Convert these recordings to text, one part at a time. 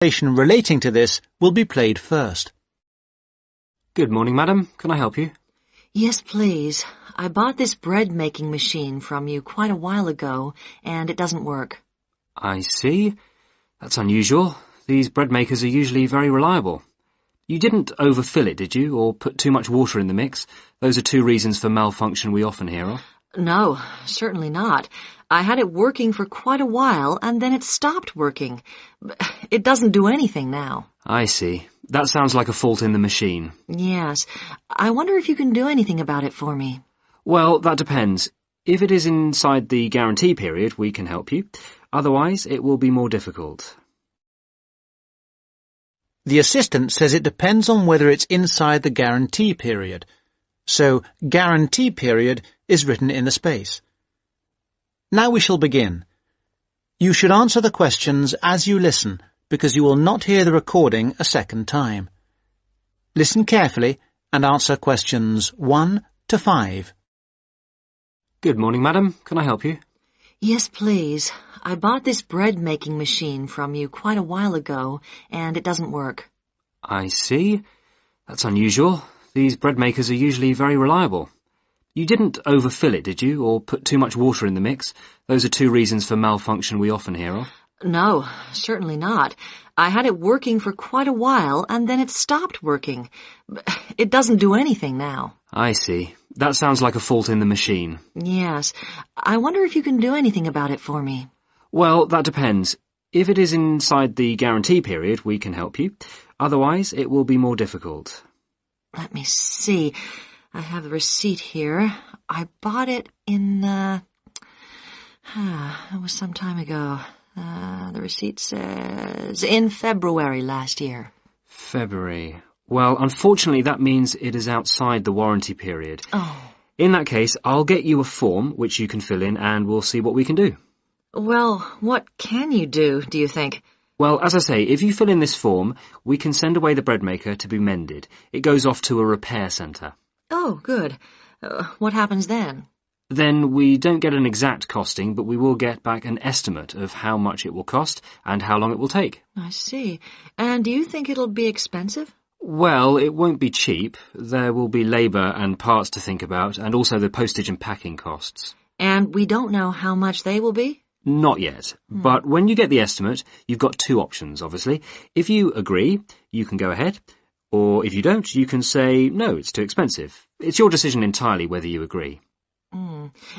Conversation relating to this will be played first. Good morning, madam. Can I help you? Yes, please. I bought this bread-making machine from you quite a while ago, and it doesn't work. I see. That's unusual. These bread makers are usually very reliable. You didn't overfill it, did you, or put too much water in the mix? Those are two reasons for malfunction we often hear of. No, certainly not. I had it working for quite a while, and then it stopped working. It doesn't do anything now. I see. That sounds like a fault in the machine. Yes. I wonder if you can do anything about it for me. Well, that depends. If it is inside the guarantee period, we can help you. Otherwise, it will be more difficult. The assistant says it depends on whether it's inside the guarantee period. So, guarantee period is written in the space. Now we shall begin. You should answer the questions as you listen, because you will not hear the recording a second time. Listen carefully and answer questions 1 to 5. Good morning, madam. Can I help you? Yes, please. I bought this bread-making machine from you quite a while ago, and it doesn't work. I see. That's unusual. These bread makers are usually very reliable. You didn't overfill it, did you, or put too much water in the mix? Those are two reasons for malfunction we often hear of. No, certainly not. I had it working for quite a while, and then it stopped working. It doesn't do anything now. I see. That sounds like a fault in the machine. Yes. I wonder if you can do anything about it for me. Well, that depends. If it is inside the guarantee period, we can help you. Otherwise, it will be more difficult. Let me see. I have the receipt here. I bought it in, it was some time ago. The receipt says in February last year. February. Well, unfortunately, that means it is outside the warranty period. Oh. In that case, I'll get you a form which you can fill in and we'll see what we can do. Well, what can you do you think? Well, as I say, if you fill in this form, we can send away the bread maker to be mended. It goes off to a repair centre. Oh, good. What happens then? Then we don't get an exact costing, but we will get back an estimate of how much it will cost and how long it will take. I see. And do you think it'll be expensive? Well, it won't be cheap. There will be labour and parts to think about, and also the postage and packing costs. And we don't know how much they will be? Not yet. But when you get the estimate, you've got two options, obviously. If you agree, you can go ahead. Or if you don't, you can say, no, it's too expensive. It's your decision entirely whether you agree.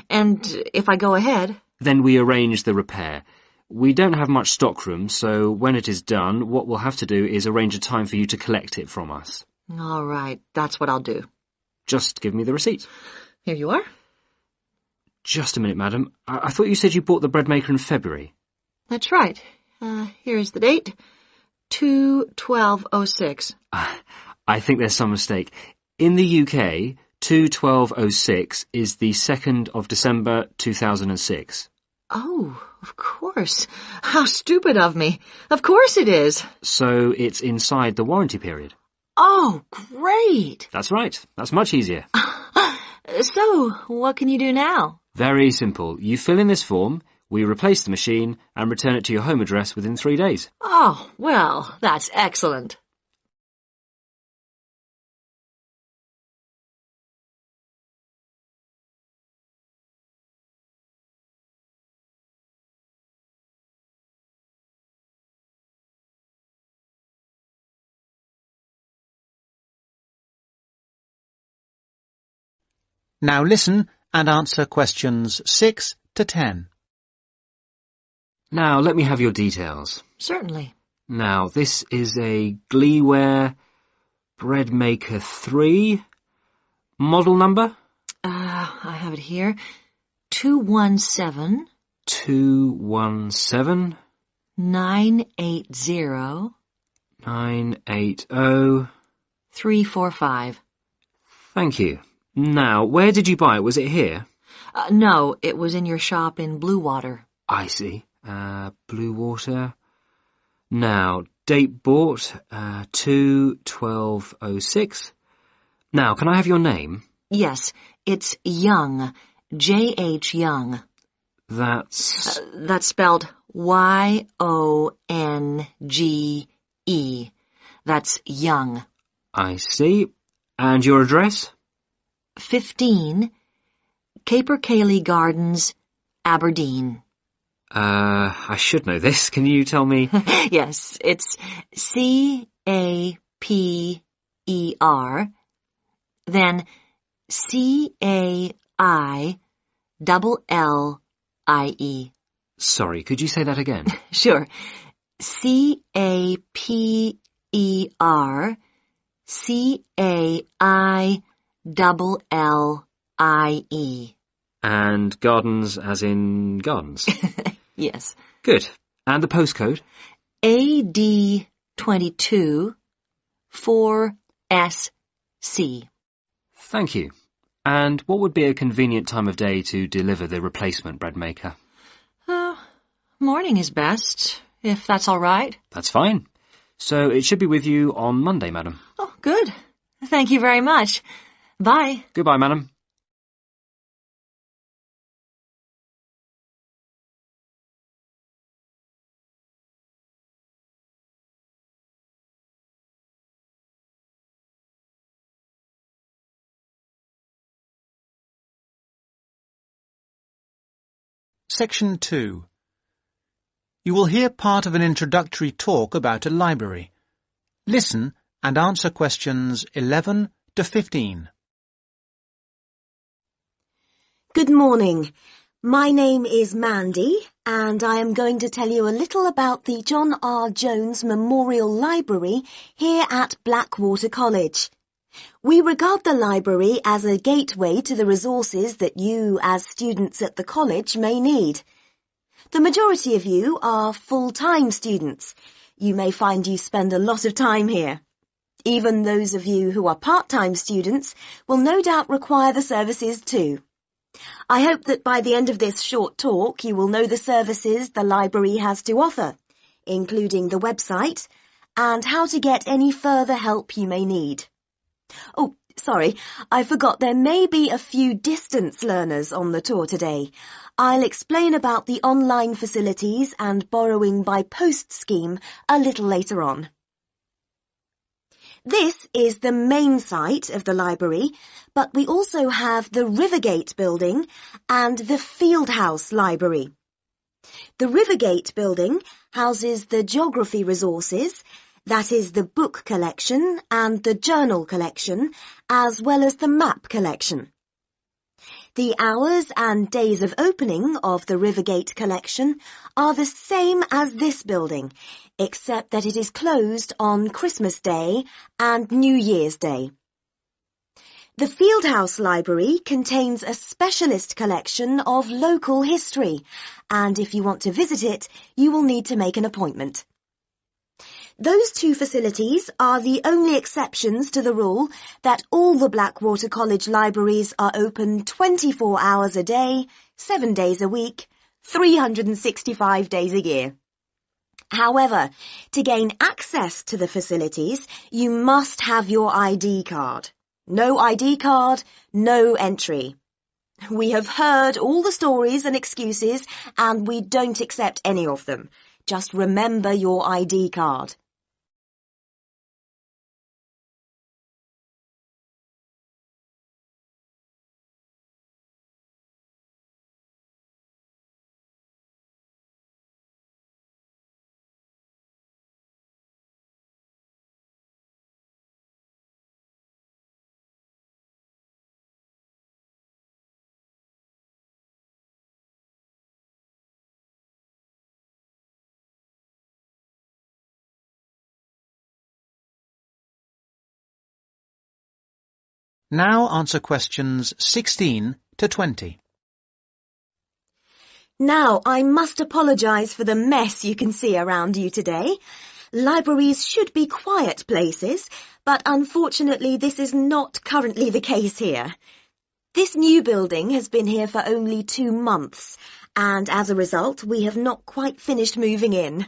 And if I go ahead? Then we arrange the repair. We don't have much stockroom, so when it is done, what we'll have to do is arrange a time for you to collect it from us. All right, that's what I'll do. Just give me the receipt. Here you are. Just a minute, madam. I thought you said you bought the bread maker in February. That's right. Here's the date. 2/12/06. I think there's some mistake. In the UK, 2/12/06 is the 2nd of December 2006. Oh, of course. How stupid of me. Of course it is. So it's inside the warranty period. Oh, great. That's right. That's much easier. So, what can you do now? Very simple. You fill in this form, we replace the machine, and return it to your home address within 3 days. Oh, well, that's excellent. Now listen and answer questions 6 to 10. Now, let me have your details. Certainly. Now, this is a Gliware Bread Maker 3. Model number? I have it here. 217. 217. 980. 980. 345. Thank you. Now, where did you buy it? Was it here? No, it was in your shop in Bluewater. I see. Bluewater. Now, date bought, 2/12/06. Now, can I have your name? Yes, it's Young. J.H. Young. That's That's spelled Y-O-N-G-E. That's young. I see. And your address? 15, Capercaillie Gardens, Aberdeen. I should know this. Can you tell me? Yes, it's C-A-P-E-R, then C-A-I-L-L-I-E. Sorry, could you say that again? Sure. C-A-P-E-R, C-A-I-L-L-I-E. And gardens as in gardens? Yes. Good. And the postcode? AD22 4SC. Thank you. And what would be a convenient time of day to deliver the replacement bread maker? Morning is best, if that's all right. That's fine. So it should be with you on Monday, madam. Oh, good. Thank you very much. Bye. Goodbye, madam. Section 2. You will hear part of an introductory talk about a library. Listen and answer questions 11 to 15. Good morning. My name is Mandy, and I am going to tell you a little about the John R. Jones Memorial Library here at Blackwater College. We regard the library as a gateway to the resources that you, as students at the college, may need. The majority of you are full-time students. You may find you spend a lot of time here. Even those of you who are part-time students will no doubt require the services too. I hope that by the end of this short talk you will know the services the library has to offer, including the website, and how to get any further help you may need. Oh, sorry, I forgot there may be a few distance learners on the tour today. I'll explain about the online facilities and borrowing by post scheme a little later on. This is the main site of the library, but we also have the Rivergate building and the Fieldhouse Library. The Rivergate building houses the geography resources, that is the book collection and the journal collection, as well as the map collection. The hours and days of opening of the Rivergate collection are the same as this building, except that it is closed on Christmas Day and New Year's Day. The Fieldhouse Library contains a specialist collection of local history, and if you want to visit it, you will need to make an appointment. Those two facilities are the only exceptions to the rule that all the Blackwater College libraries are open 24 hours a day, 7 days a week, 365 days a year. However, to gain access to the facilities, you must have your ID card. No ID card, no entry. We have heard all the stories and excuses, and we don't accept any of them. Just remember your ID card. Now answer questions 16 to 20. Now, I must apologise for the mess you can see around you today. Libraries should be quiet places, but unfortunately this is not currently the case here. This new building has been here for only 2 months, and as a result we have not quite finished moving in.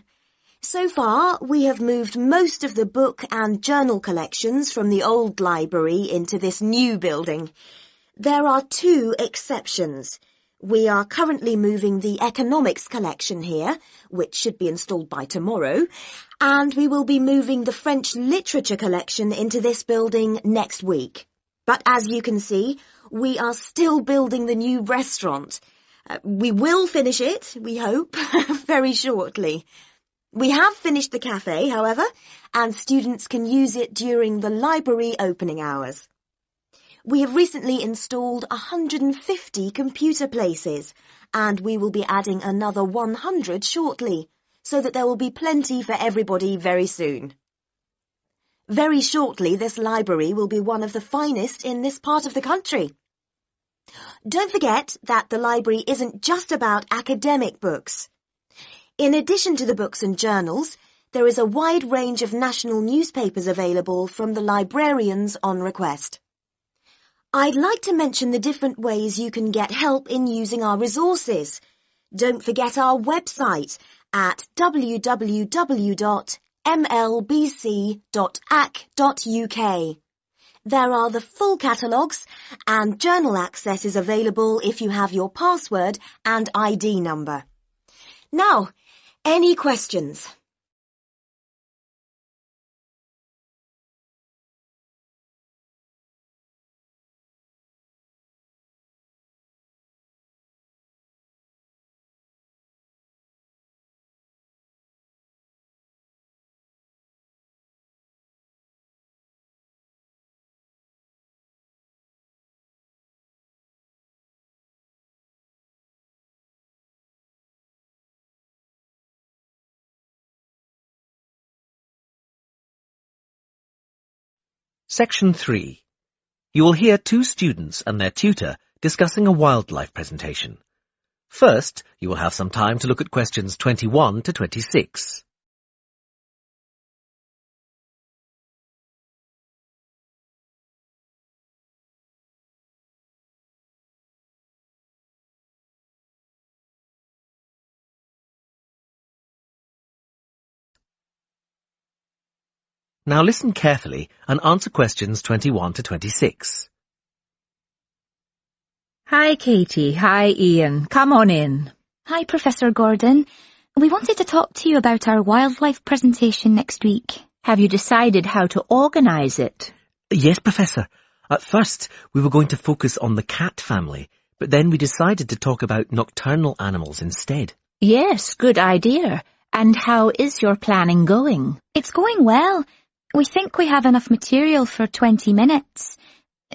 So far, we have moved most of the book and journal collections from the old library into this new building. There are 2 exceptions. We are currently moving the economics collection here, which should be installed by tomorrow, and we will be moving the French literature collection into this building next week. But as you can see, we are still building the new restaurant. We will finish it, we hope, very shortly. We have finished the cafe, however, and students can use it during the library opening hours. We have recently installed 150 computer places, and we will be adding another 100 shortly, so that there will be plenty for everybody very soon. Very shortly, this library will be one of the finest in this part of the country. Don't forget that the library isn't just about academic books. In addition to the books and journals, there is a wide range of national newspapers available from the librarians on request. I'd like to mention the different ways you can get help in using our resources. Don't forget our website at www.mlbc.ac.uk. There are the full catalogues, and journal access is available if you have your password and ID number. Now, any questions? Section 3. You will hear two students and their tutor discussing a wildlife presentation. First, you will have some time to look at questions 21 to 26. Now listen carefully and answer questions 21 to 26. Hi, Katie. Hi, Ian. Come on in. Hi, Professor Gordon. We wanted to talk to you about our wildlife presentation next week. Have you decided how to organise it? Yes, Professor. At first, we were going to focus on the cat family, but then we decided to talk about nocturnal animals instead. Yes, good idea. And how is your planning going? It's going well. We think we have enough material for 20 minutes.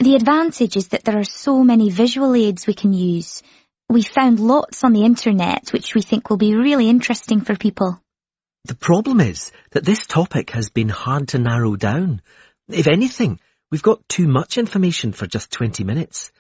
The advantage is that there are so many visual aids we can use. We found lots on the internet which we think will be really interesting for people. The problem is that this topic has been hard to narrow down. If anything, we've got too much information for just 20 minutes.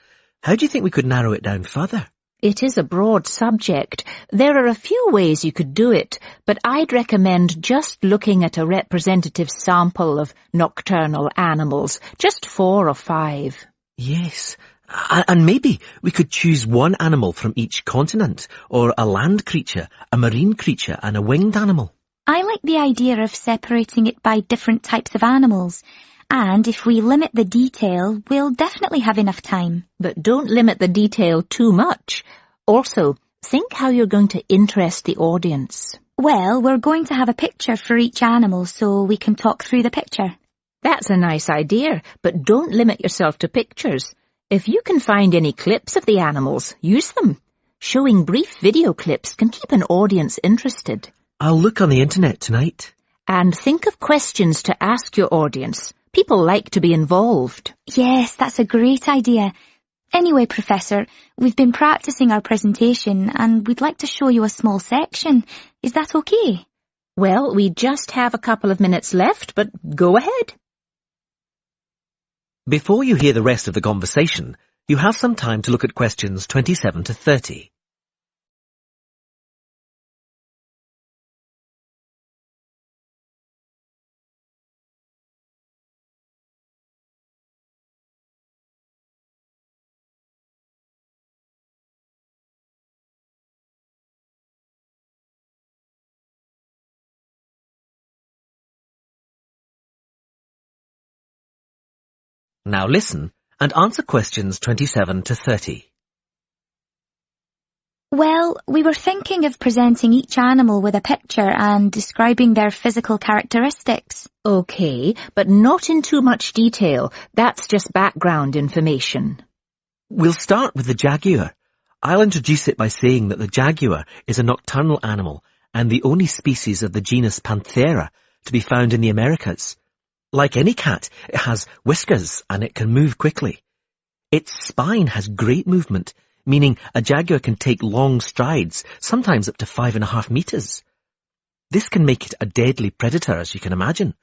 How do you think we could narrow it down further? It is a broad subject. There are a few ways you could do it, but I'd recommend just looking at a representative sample of nocturnal animals, just 4 or 5. Yes, and maybe we could choose one animal from each continent, or a land creature, a marine creature, and a winged animal. I like the idea of separating it by different types of animals. And if we limit the detail, we'll definitely have enough time. But don't limit the detail too much. Also, think how you're going to interest the audience. Well, we're going to have a picture for each animal so we can talk through the picture. That's a nice idea, but don't limit yourself to pictures. If you can find any clips of the animals, use them. Showing brief video clips can keep an audience interested. I'll look on the internet tonight. And think of questions to ask your audience. People like to be involved. Yes, that's a great idea. Anyway, Professor, we've been practicing our presentation and we'd like to show you a small section. Is that okay? Well, we just have a couple of minutes left, but go ahead. Before you hear the rest of the conversation, you have some time to look at questions 27 to 30. Now listen and answer questions 27 to 30. Well, we were thinking of presenting each animal with a picture and describing their physical characteristics. OK, but not in too much detail. That's just background information. We'll start with the jaguar. I'll introduce it by saying that the jaguar is a nocturnal animal and the only species of the genus Panthera to be found in the Americas. Like any cat, it has whiskers and it can move quickly. Its spine has great movement, meaning a jaguar can take long strides, sometimes up to 5.5 meters. This can make it a deadly predator, as you can imagine.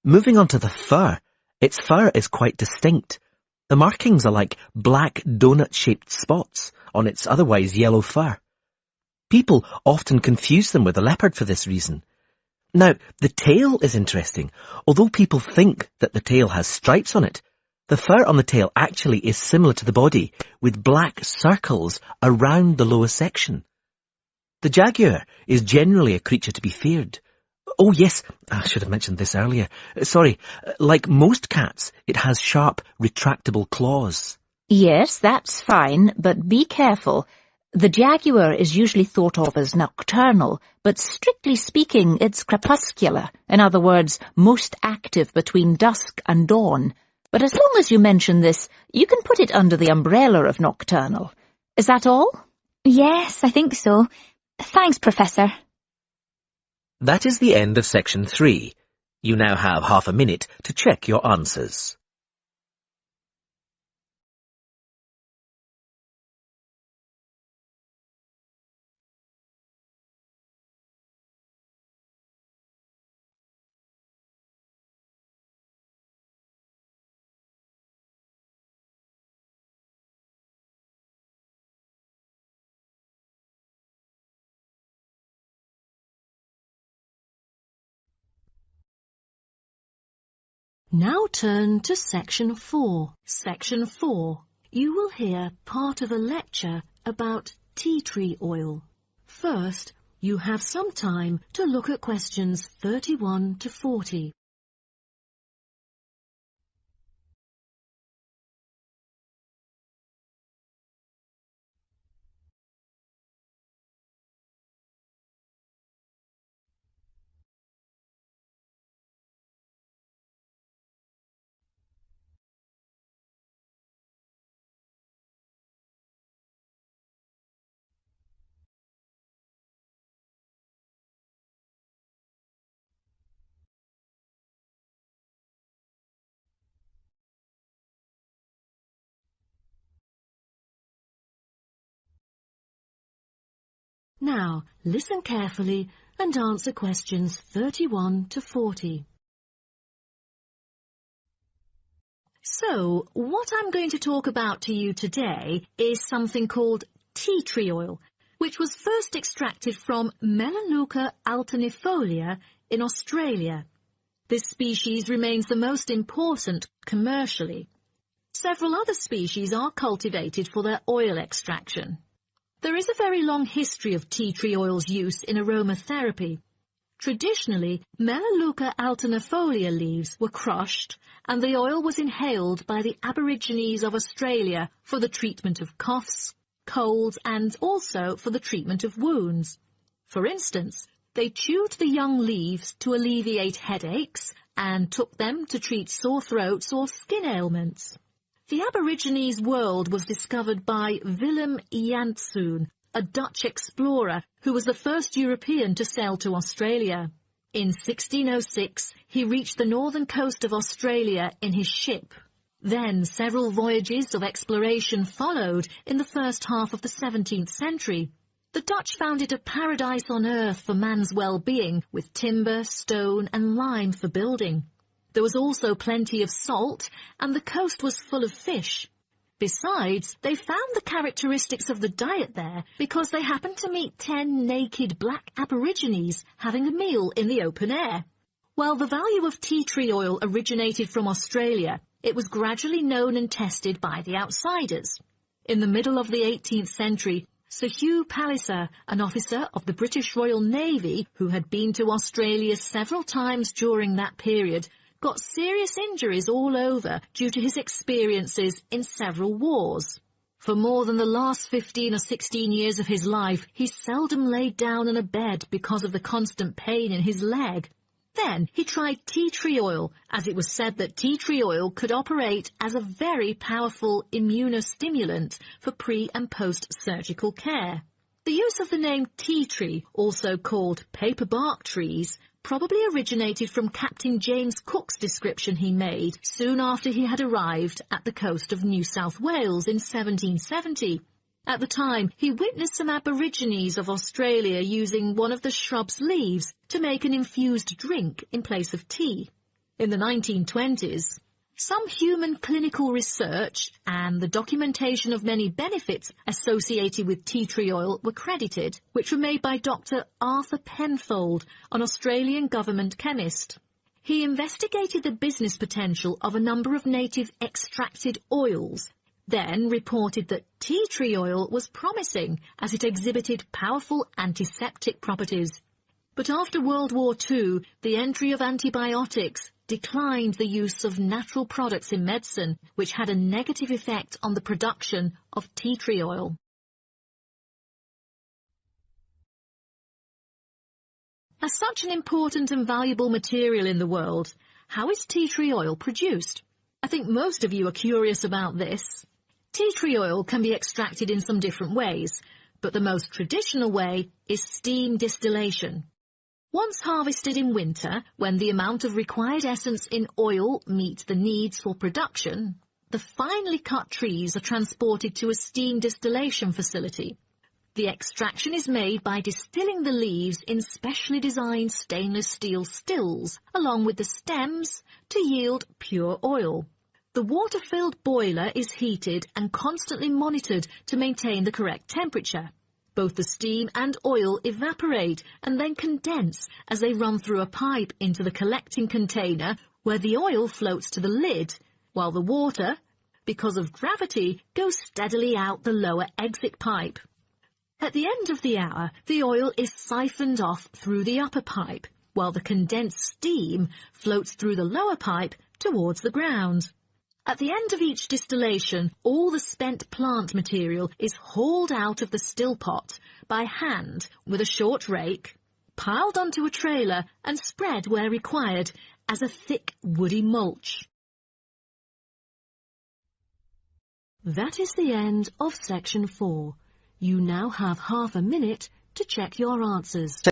Moving on to the fur, its fur is quite distinct. The markings are like black donut-shaped spots on its otherwise yellow fur. People often confuse them with a leopard for this reason. Now, the tail is interesting. Although people think that the tail has stripes on it, the fur on the tail actually is similar to the body, with black circles around the lower section. The jaguar is generally a creature to be feared. Oh yes, I should have mentioned this earlier. Sorry, like most cats, it has sharp, retractable claws. Yes, that's fine, but be careful. The jaguar is usually thought of as nocturnal, but strictly speaking, it's crepuscular. In other words, most active between dusk and dawn. But as long as you mention this, you can put it under the umbrella of nocturnal. Is that all? Yes, I think so. Thanks, Professor. That is the end of section 3. You now have half a minute to check your answers. Now turn to Section 4. Section 4. You will hear part of a lecture about tea tree oil. First, you have some time to look at questions 31 to 40. Now, listen carefully and answer questions 31 to 40. So, what I'm going to talk about to you today is something called tea tree oil, which was first extracted from Melaleuca alternifolia in Australia. This species remains the most important commercially. Several other species are cultivated for their oil extraction. There is a very long history of tea tree oil's use in aromatherapy. Traditionally, Melaleuca alternifolia leaves were crushed and the oil was inhaled by the Aborigines of Australia for the treatment of coughs, colds and also for the treatment of wounds. For instance, they chewed the young leaves to alleviate headaches and took them to treat sore throats or skin ailments. The Aborigines world was discovered by Willem Janszoon, a Dutch explorer who was the first European to sail to Australia. In 1606, he reached the northern coast of Australia in his ship. Then several voyages of exploration followed in the first half of the 17th century. The Dutch found it a paradise on earth for man's well-being, with timber, stone and lime for building. There was also plenty of salt, and the coast was full of fish. Besides, they found the characteristics of the diet there because they happened to meet 10 naked black Aborigines having a meal in the open air. While the value of tea tree oil originated from Australia, it was gradually known and tested by the outsiders. In the middle of the 18th century, Sir Hugh Palliser, an officer of the British Royal Navy who had been to Australia several times during that period, got serious injuries all over due to his experiences in several wars. For more than the last 15 or 16 years of his life, he seldom laid down on a bed because of the constant pain in his leg. Then he tried tea tree oil, as it was said that tea tree oil could operate as a very powerful immunostimulant for pre- and post-surgical care. The use of the name tea tree, also called paper bark trees, probably originated from Captain James Cook's description he made soon after he had arrived at the coast of New South Wales in 1770. At the time, he witnessed some Aborigines of Australia using one of the shrub's leaves to make an infused drink in place of tea. In the 1920s, some human clinical research and the documentation of many benefits associated with tea tree oil were credited, which were made by Dr. Arthur Penfold, an Australian government chemist. He investigated the business potential of a number of native extracted oils, then reported that tea tree oil was promising as it exhibited powerful antiseptic properties. But after World War II, the entry of antibiotics declined the use of natural products in medicine, which had a negative effect on the production of tea tree oil. As such an important and valuable material in the world, how is tea tree oil produced? I think most of you are curious about this. Tea tree oil can be extracted in some different ways, but the most traditional way is steam distillation. Once harvested in winter, when the amount of required essence in oil meets the needs for production, the finely cut trees are transported to a steam distillation facility. The extraction is made by distilling the leaves in specially designed stainless steel stills, along with the stems, to yield pure oil. The water-filled boiler is heated and constantly monitored to maintain the correct temperature. Both the steam and oil evaporate and then condense as they run through a pipe into the collecting container where the oil floats to the lid, while the water, because of gravity, goes steadily out the lower exit pipe. At the end of the hour, the oil is siphoned off through the upper pipe, while the condensed steam floats through the lower pipe towards the ground. At the end of each distillation, all the spent plant material is hauled out of the still pot by hand with a short rake, piled onto a trailer and spread where required as a thick woody mulch. That is the end of section 4. You now have half a minute to check your answers.